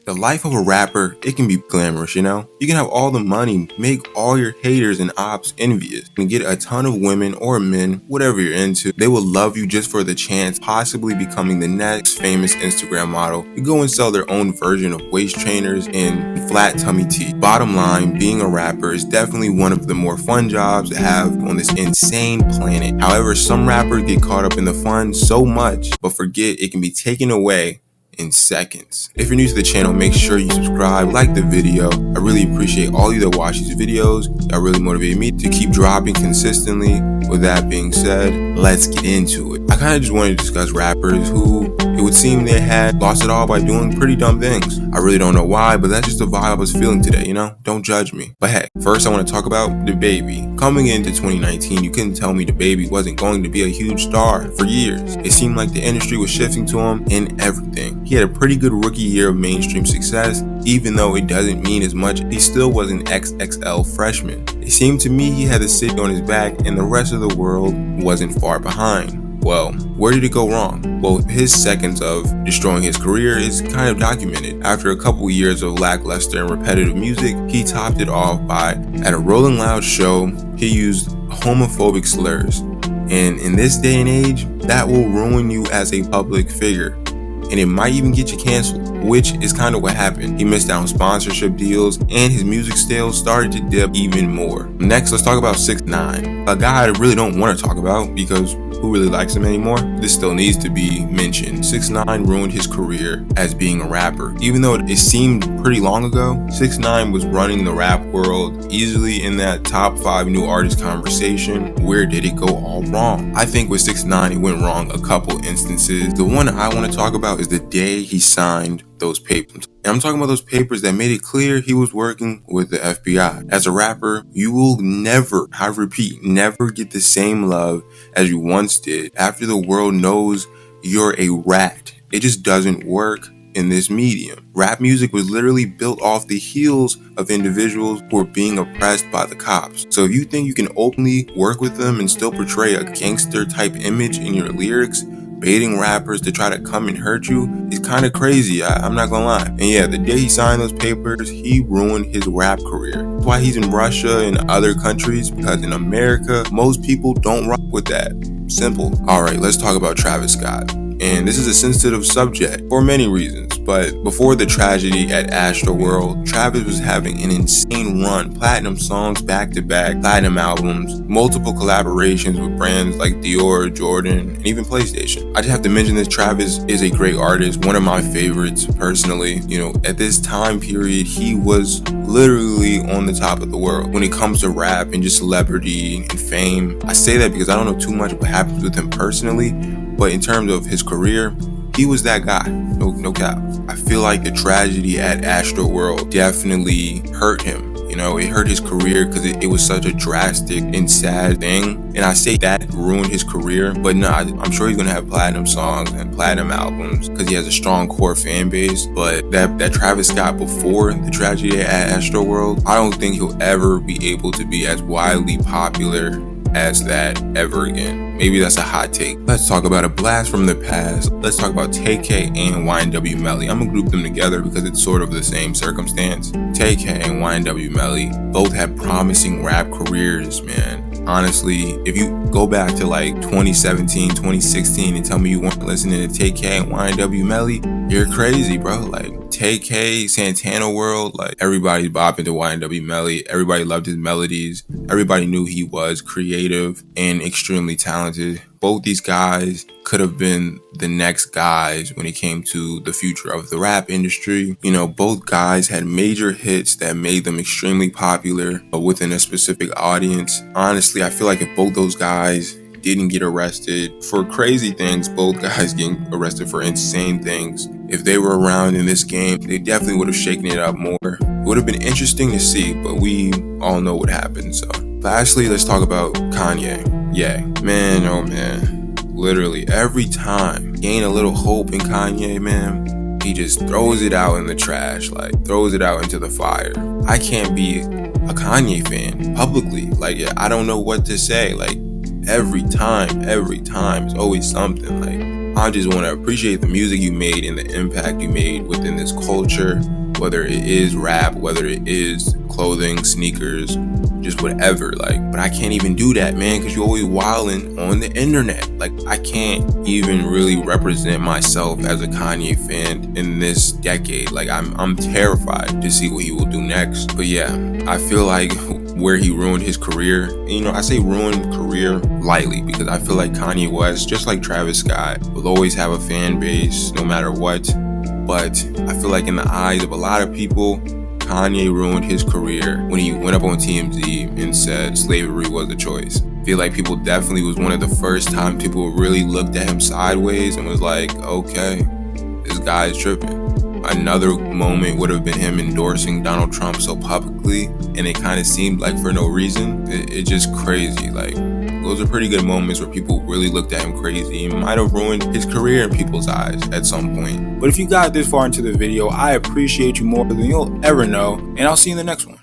The life of a rapper, it can be glamorous, you know? You can have all the money, make all your haters and ops envious, and get a ton of women or men, whatever you're into. They will love you just for the chance, possibly becoming the next famous Instagram model. You go and sell their own version of waist trainers and flat tummy tea. Bottom line, being a rapper is definitely one of the more fun jobs to have on this insane planet. However, some rappers get caught up in the fun so much, but forget it can be taken away in seconds. If you're new to the channel, make sure you subscribe, like the video. I really appreciate all you that watch these videos. That really motivated me to keep dropping consistently. With that being said, let's get into it. I kind of just wanted to discuss rappers who it would seem they had lost it all by doing pretty dumb things. I really don't know why, but that's just the vibe I was feeling today, you know? Don't judge me. But hey, first I want to talk about DaBaby. Coming into 2019, you couldn't tell me DaBaby wasn't going to be a huge star for years. It seemed like the industry was shifting to him in everything. He had a pretty good rookie year of mainstream success, even though it doesn't mean as much. He still was an XXL freshman. It seemed to me he had the city on his back and the rest of the world wasn't far behind. Well, where did it go wrong? Well, his seconds of destroying his career is kind of documented. After a couple years of lackluster and repetitive music, he topped it off by, at a Rolling Loud show, he used homophobic slurs. And in this day and age, that will ruin you as a public figure. And it might even get you canceled, which is kind of what happened. He missed out on sponsorship deals and his music sales started to dip even more. Next, let's talk about 6ix9ine, a guy I really don't want to talk about because who really likes him anymore? This still needs to be mentioned. 6ix9ine ruined his career as being a rapper. Even though it seemed pretty long ago, 6ix9ine was running the rap world easily in that top 5 new artist conversation. Where did it go all wrong? I think with 6ix9ine, it went wrong a couple instances. The one I want to talk about is the day he signed those papers. And I'm talking about those papers that made it clear he was working with the FBI. As a rapper, you will never, I repeat, never get the same love as you once did after the world knows you're a rat. It just doesn't work in this medium. Rap music was literally built off the heels of individuals who were being oppressed by the cops. So if you think you can openly work with them and still portray a gangster type image in your lyrics, baiting rappers to try to come and hurt you is kind of crazy, I'm not gonna lie. And yeah, the day he signed those papers, he ruined his rap career. That's why he's in Russia and other countries, because in America, most people don't rock with that. Simple. Alright, let's talk about Travis Scott. And this is a sensitive subject for many reasons, but before the tragedy at Astroworld, Travis was having an insane run, platinum songs back to back, platinum albums, multiple collaborations with brands like Dior, Jordan, and even PlayStation. I just have to mention this, Travis is a great artist, one of my favorites personally. You know, at this time period, he was literally on the top of the world when it comes to rap and just celebrity and fame. I say that because I don't know too much what happens with him personally, but in terms of his career, he was that guy. No cap. I feel like the tragedy at Astroworld definitely hurt him. You know, it hurt his career because it was such a drastic and sad thing. And I say that ruined his career, but nah, I'm sure he's gonna have platinum songs and platinum albums because he has a strong core fan base. But that Travis Scott before the tragedy at Astroworld, I don't think he'll ever be able to be as widely popular as that ever again. Maybe that's a hot take. Let's talk about a blast from the past. Let's talk about TayK and YW Melly. I'm gonna group them together because it's sort of the same circumstance. TayK and YW Melly both have promising rap careers, man. Honestly, if you go back to like 2017, 2016 and tell me you weren't listening to TayK and YW Melly, you're crazy, bro. Like TayK, Santana World, like everybody's bopping to YW Melly. Everybody loved his melodies. Everybody knew he was creative and extremely talented. Both these guys could have been the next guys when it came to the future of the rap industry. You know, both guys had major hits that made them extremely popular within a specific audience. Honestly, I feel like if both those guys didn't get arrested for crazy things, both guys getting arrested for insane things, if they were around in this game, they definitely would have shaken it up more. It would have been interesting to see, but we all know what happened. So lastly, let's talk about Kanye. Yeah, man, oh man, literally every time gain a little hope in Kanye, man, he just throws it out in the trash, like throws it out into the fire. I can't be a Kanye fan publicly. Like, I don't know what to say. Like every time, it's always something. Like, I just want to appreciate the music you made and the impact you made within this culture, whether it is rap, whether it is clothing, sneakers, just whatever. Like, but I can't even do that, man, because you're always wilding on the internet. Like, I can't even really represent myself as a Kanye fan in this decade. Like, I'm terrified to see what he will do next. But yeah, I feel like where he ruined his career, and, you know, I say ruined career lightly because I feel like Kanye West, just like Travis Scott, will always have a fan base no matter what. But I feel like in the eyes of a lot of people, Kanye ruined his career when he went up on TMZ and said slavery was a choice. I feel like people definitely was one of the first time people really looked at him sideways and was like, okay, this guy is tripping. Another moment would have been him endorsing Donald Trump so publicly, and it kind of seemed like for no reason. It's just crazy. Like, those are pretty good moments where people really looked at him crazy and might have ruined his career in people's eyes at some point. But if you got this far into the video, I appreciate you more than you'll ever know, and I'll see you in the next one.